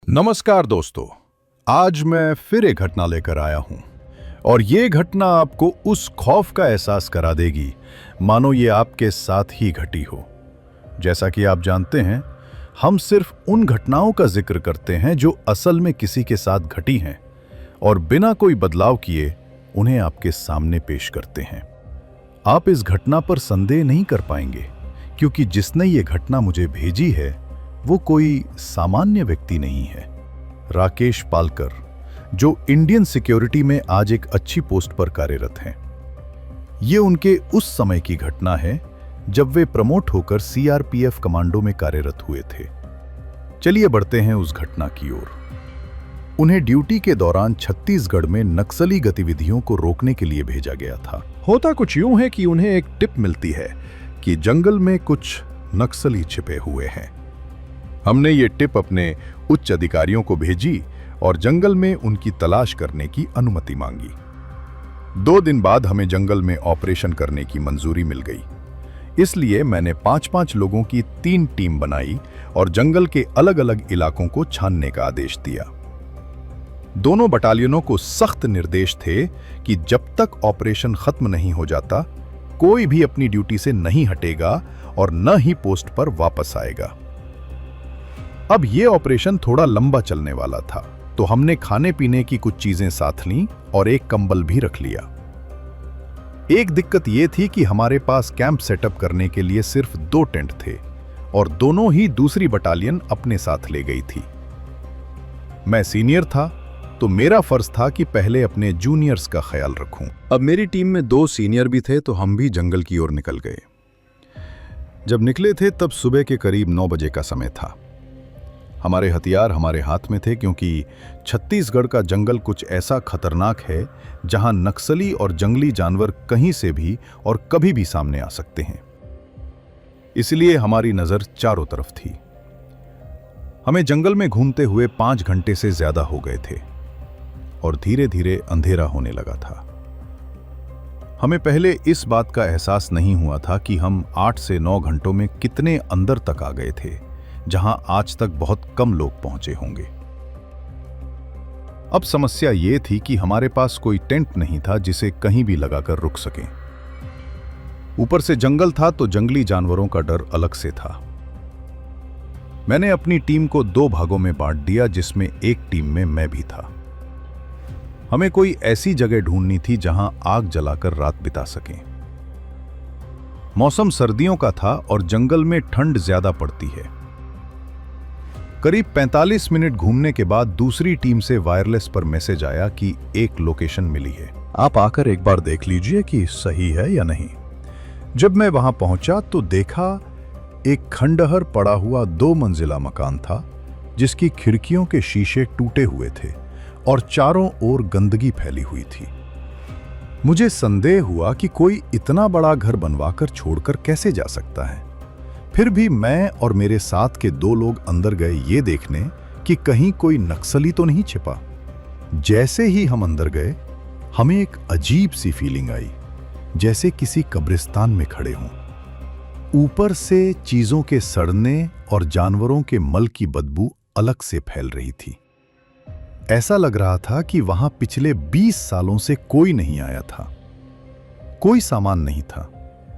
नमस्कार दोस्तों, आज मैं फिर एक घटना लेकर आया हूं और ये घटना आपको उस खौफ का एहसास करा देगी मानो ये आपके साथ ही घटी हो। जैसा कि आप जानते हैं, हम सिर्फ उन घटनाओं का जिक्र करते हैं जो असल में किसी के साथ घटी हैं और बिना कोई बदलाव किए उन्हें आपके सामने पेश करते हैं। आप इस घटना पर संदेह नहीं कर पाएंगे क्योंकि जिसने ये घटना मुझे भेजी है वो कोई सामान्य व्यक्ति नहीं है। राकेश पालकर, जो इंडियन सिक्योरिटी में आज एक अच्छी पोस्ट पर कार्यरत हैं। ये उनके उस समय की घटना है जब वे प्रमोट होकर सीआरपीएफ कमांडो में कार्यरत हुए थे। चलिए बढ़ते हैं उस घटना की ओर। उन्हें ड्यूटी के दौरान छत्तीसगढ़ में नक्सली गतिविधियों को रोकने के लिए भेजा गया था। होता कुछ यूं है कि उन्हें एक टिप मिलती है कि जंगल में कुछ नक्सली छिपे हुए हैं। हमने ये टिप अपने उच्च अधिकारियों को भेजी और जंगल में उनकी तलाश करने की अनुमति मांगी। 2 दिन बाद हमें जंगल में ऑपरेशन करने की मंजूरी मिल गई। इसलिए मैंने 5-5 लोगों की 3 टीम बनाई और जंगल के अलग अलग इलाकों को छानने का आदेश दिया। दोनों बटालियनों को सख्त निर्देश थे कि जब तक ऑपरेशन खत्म नहीं हो जाता, कोई भी अपनी ड्यूटी से नहीं हटेगा और न ही पोस्ट पर वापस आएगा। अब यह ऑपरेशन थोड़ा लंबा चलने वाला था, तो हमने खाने पीने की कुछ चीजें साथ लीं और एक कंबल भी रख लिया। एक दिक्कत यह थी कि हमारे पास कैंप सेटअप करने के लिए सिर्फ 2 टेंट थे और दोनों ही दूसरी बटालियन अपने साथ ले गई थी। मैं सीनियर था, तो मेरा फर्ज था कि पहले अपने जूनियर्स का ख्याल रखूं। अब मेरी टीम में 2 सीनियर भी थे, तो हम भी जंगल की ओर निकल गए। जब निकले थे तब सुबह के करीब 9 बजे का समय था। हमारे हथियार हमारे हाथ में थे क्योंकि छत्तीसगढ़ का जंगल कुछ ऐसा खतरनाक है जहां नक्सली और जंगली जानवर कहीं से भी और कभी भी सामने आ सकते हैं। इसलिए हमारी नजर चारों तरफ थी। हमें जंगल में घूमते हुए 5 घंटे से ज्यादा हो गए थे और धीरे धीरे अंधेरा होने लगा था। हमें पहले इस बात का एहसास नहीं हुआ था कि हम 8 से 9 घंटों में कितने अंदर तक आ गए थे, जहां आज तक बहुत कम लोग पहुंचे होंगे। अब समस्या यह थी कि हमारे पास कोई टेंट नहीं था जिसे कहीं भी लगाकर रुक सकें। ऊपर से जंगल था तो जंगली जानवरों का डर अलग से था। मैंने अपनी टीम को 2 भागों में बांट दिया, जिसमें एक टीम में मैं भी था। हमें कोई ऐसी जगह ढूंढनी थी जहां आग जलाकर रात बिता सकें। मौसम सर्दियों का था और जंगल में ठंड ज्यादा पड़ती है। करीब 45 मिनट घूमने के बाद दूसरी टीम से वायरलेस पर मैसेज आया कि एक लोकेशन मिली है, आप आकर एक बार देख लीजिए कि सही है या नहीं। जब मैं वहां पहुंचा तो देखा एक खंडहर पड़ा हुआ 2 मंजिला मकान था, जिसकी खिड़कियों के शीशे टूटे हुए थे और चारों ओर गंदगी फैली हुई थी। मुझे संदेह हुआ कि कोई इतना बड़ा घर बनवाकर छोड़कर कैसे जा सकता है। फिर भी मैं और मेरे साथ के 2 लोग अंदर गए ये देखने कि कहीं कोई नक्सली तो नहीं छिपा। जैसे ही हम अंदर गए, हमें एक अजीब सी फीलिंग आई, जैसे किसी कब्रिस्तान में खड़े हों। ऊपर से चीजों के सड़ने और जानवरों के मल की बदबू अलग से फैल रही थी। ऐसा लग रहा था कि वहां पिछले 20 सालों से कोई नहीं आया था। कोई सामान नहीं था,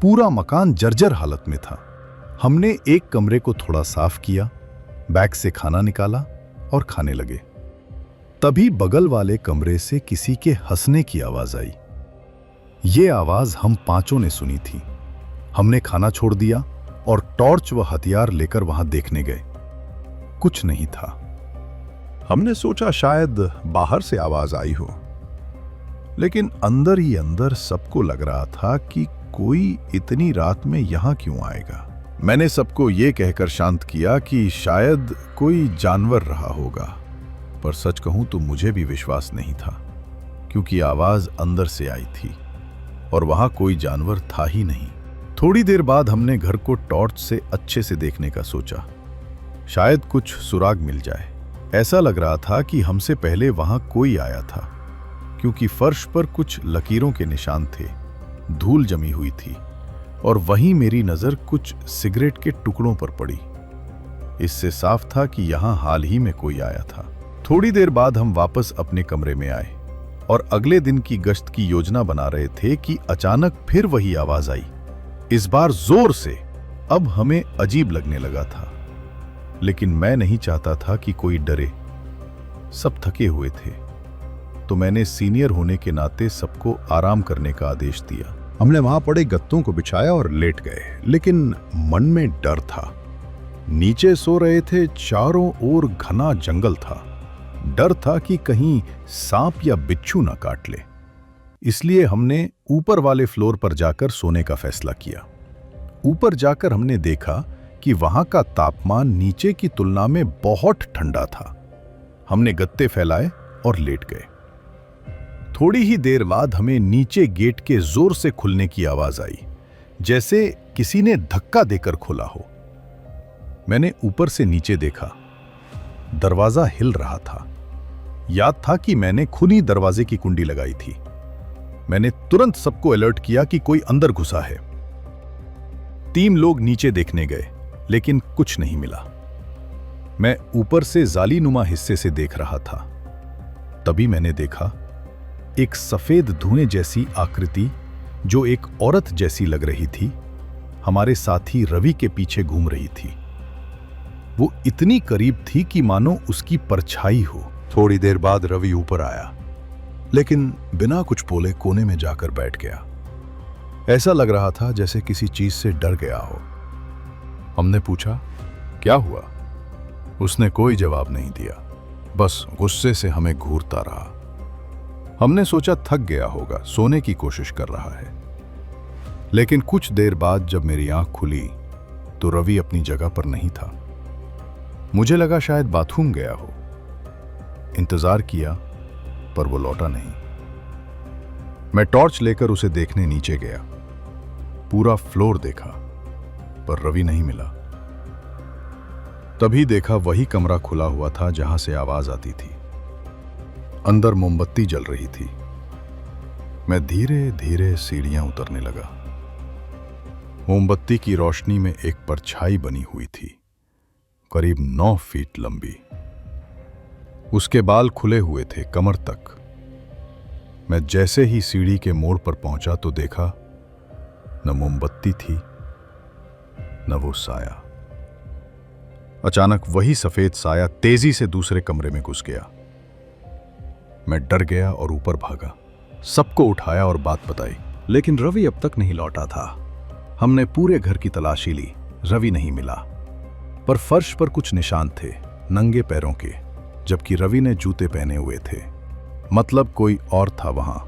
पूरा मकान जर्जर हालत में था। हमने एक कमरे को थोड़ा साफ किया, बैग से खाना निकाला और खाने लगे। तभी बगल वाले कमरे से किसी के हंसने की आवाज आई। ये आवाज हम 5 ने सुनी थी। हमने खाना छोड़ दिया और टॉर्च व हथियार लेकर वहां देखने गए। कुछ नहीं था। हमने सोचा शायद बाहर से आवाज आई हो, लेकिन अंदर ही अंदर सबको लग रहा था कि कोई इतनी रात में यहां क्यों आएगा। मैंने सबको ये कहकर शांत किया कि शायद कोई जानवर रहा होगा, पर सच कहूं तो मुझे भी विश्वास नहीं था, क्योंकि आवाज अंदर से आई थी और वहां कोई जानवर था ही नहीं। थोड़ी देर बाद हमने घर को टॉर्च से अच्छे से देखने का सोचा, शायद कुछ सुराग मिल जाए। ऐसा लग रहा था कि हमसे पहले वहां कोई आया था, क्योंकि फर्श पर कुछ लकीरों के निशान थे, धूल जमी हुई थी और वहीं मेरी नजर कुछ सिगरेट के टुकड़ों पर पड़ी। इससे साफ था कि यहां हाल ही में कोई आया था। थोड़ी देर बाद हम वापस अपने कमरे में आए और अगले दिन की गश्त की योजना बना रहे थे कि अचानक फिर वही आवाज आई, इस बार जोर से। अब हमें अजीब लगने लगा था, लेकिन मैं नहीं चाहता था कि कोई डरे। सब थके हुए थे, तो मैंने सीनियर होने के नाते सबको आराम करने का आदेश दिया। हमने वहां पड़े गत्तों को बिछाया और लेट गए, लेकिन मन में डर था। नीचे सो रहे थे, चारों ओर घना जंगल था। डर था कि कहीं सांप या बिच्छू ना काट ले। इसलिए हमने ऊपर वाले फ्लोर पर जाकर सोने का फैसला किया। ऊपर जाकर हमने देखा कि वहां का तापमान नीचे की तुलना में बहुत ठंडा था। हमने गत्ते फैलाए और लेट गए। थोड़ी ही देर बाद हमें नीचे गेट के जोर से खुलने की आवाज आई, जैसे किसी ने धक्का देकर खोला हो। मैंने ऊपर से नीचे देखा, दरवाजा हिल रहा था। याद था कि मैंने खुद ही दरवाजे की कुंडी लगाई थी। मैंने तुरंत सबको अलर्ट किया कि कोई अंदर घुसा है। 3 लोग नीचे देखने गए, लेकिन कुछ नहीं मिला। मैं ऊपर से जालीनुमा हिस्से से देख रहा था। तभी मैंने देखा एक सफेद धुएं जैसी आकृति, जो एक औरत जैसी लग रही थी, हमारे साथी रवि के पीछे घूम रही थी। वो इतनी करीब थी कि मानो उसकी परछाई हो। थोड़ी देर बाद रवि ऊपर आया, लेकिन बिना कुछ बोले कोने में जाकर बैठ गया। ऐसा लग रहा था जैसे किसी चीज से डर गया हो। हमने पूछा, क्या हुआ? उसने कोई जवाब नहीं दिया, बस गुस्से से हमें घूरता रहा। हमने सोचा थक गया होगा, सोने की कोशिश कर रहा है। लेकिन कुछ देर बाद जब मेरी आंख खुली तो रवि अपनी जगह पर नहीं था। मुझे लगा शायद बाथरूम गया हो। इंतजार किया, पर वो लौटा नहीं। मैं टॉर्च लेकर उसे देखने नीचे गया। पूरा फ्लोर देखा, पर रवि नहीं मिला। तभी देखा वही कमरा खुला हुआ था जहां से आवाज आती थी। अंदर मोमबत्ती जल रही थी। मैं धीरे धीरे सीढ़ियां उतरने लगा। मोमबत्ती की रोशनी में एक परछाई बनी हुई थी, करीब 9 फीट लंबी। उसके बाल खुले हुए थे कमर तक। मैं जैसे ही सीढ़ी के मोड़ पर पहुंचा तो देखा न मोमबत्ती थी, न वो साया। अचानक वही सफेद साया तेजी से दूसरे कमरे में घुस गया। मैं डर गया और ऊपर भागा। सबको उठाया और बात बताई, लेकिन रवि अब तक नहीं लौटा था। हमने पूरे घर की तलाशी ली, रवि नहीं मिला। पर फर्श पर कुछ निशान थे, नंगे पैरों के, जबकि रवि ने जूते पहने हुए थे। मतलब कोई और था वहां।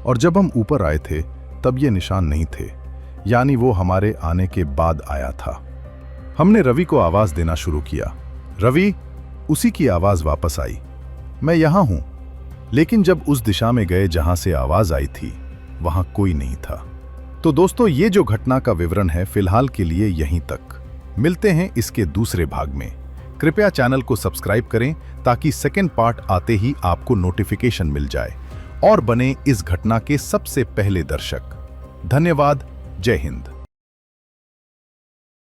और जब हम ऊपर आए थे तब ये निशान नहीं थे, यानी वो हमारे आने के बाद आया था। हमने रवि को आवाज देना शुरू किया, रवि। उसी की आवाज वापस आई, मैं यहां हूं। लेकिन जब उस दिशा में गए जहां से आवाज आई थी, वहां कोई नहीं था। तो दोस्तों, ये जो घटना का विवरण है फिलहाल के लिए यहीं तक। मिलते हैं इसके दूसरे भाग में। कृपया चैनल को सब्सक्राइब करें ताकि सेकेंड पार्ट आते ही आपको नोटिफिकेशन मिल जाए और बने इस घटना के सबसे पहले दर्शक। धन्यवाद। जय हिंद।